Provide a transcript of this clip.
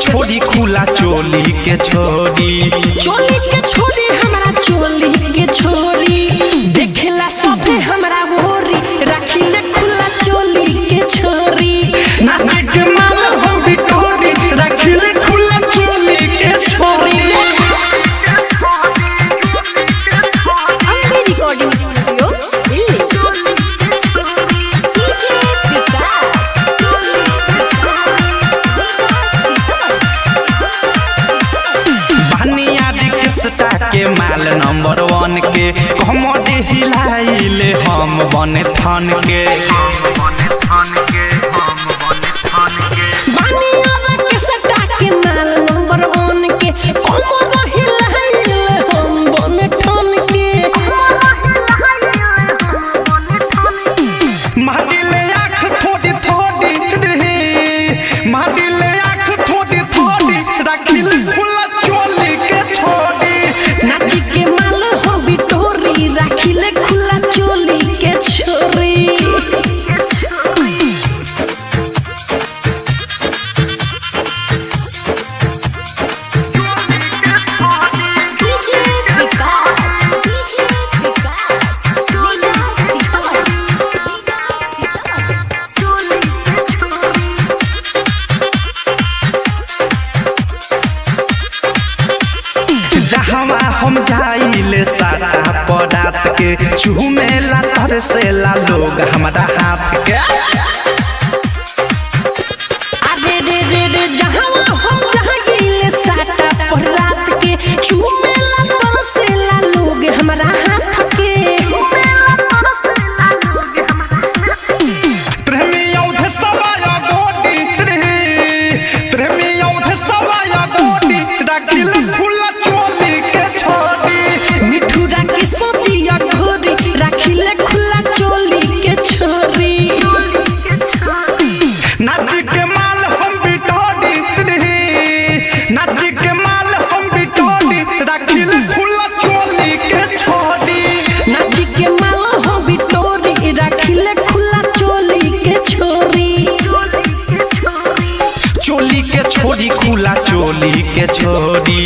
छोड़ी खुला चोली के छोड़ी हमरा चोली के छोरी देखला सबे हमरा बोरी रखिले खुला चोली के छोरी नाचे के माल हम बिटोरी रखिले खुला चोली के छोरी। Ambe recording studio Delhi. DJ Vikas Baniya rickshaw के माल नंबर 1 के कमर हिलाइले हम बने थन के बानिया रिक्शा के माल नंबर 1 के कमर हिलाइले हम बने ठन के माडिले आँख थोड़ी थोड़ी रे माडिले आँख थोड़ी थोड़ी रखिले खुला चोली के छोड़ी नाची के माल हो बिटोरी रखिले खुला चोली के छोरी। डीजे विकास जहवा हम जाइले सारा परात के चूमेला तरसेला लोग हमारा हाथ के अरे रे रे रे जहां हम जाइले साटा पर रात के चूमेला तरसेला लोग हमरा हाथ के प्रेमी औध सवाया गोटी रे प्रेमी औध सवाया गोटी रखिले खुला चोली के छोड़ी मिठुरा के सोचिया घोरी रखिले खुला चोली के छोरी। नाच के माल हम बिटोरी रे नाच के माल हम बिटोरी रखिले खुला चोली के छोड़ी नाची के माल हो बिटोरी रखिले खुला चोली के छोरी। चोली के छोड़ी खुला चोली के छोड़ी।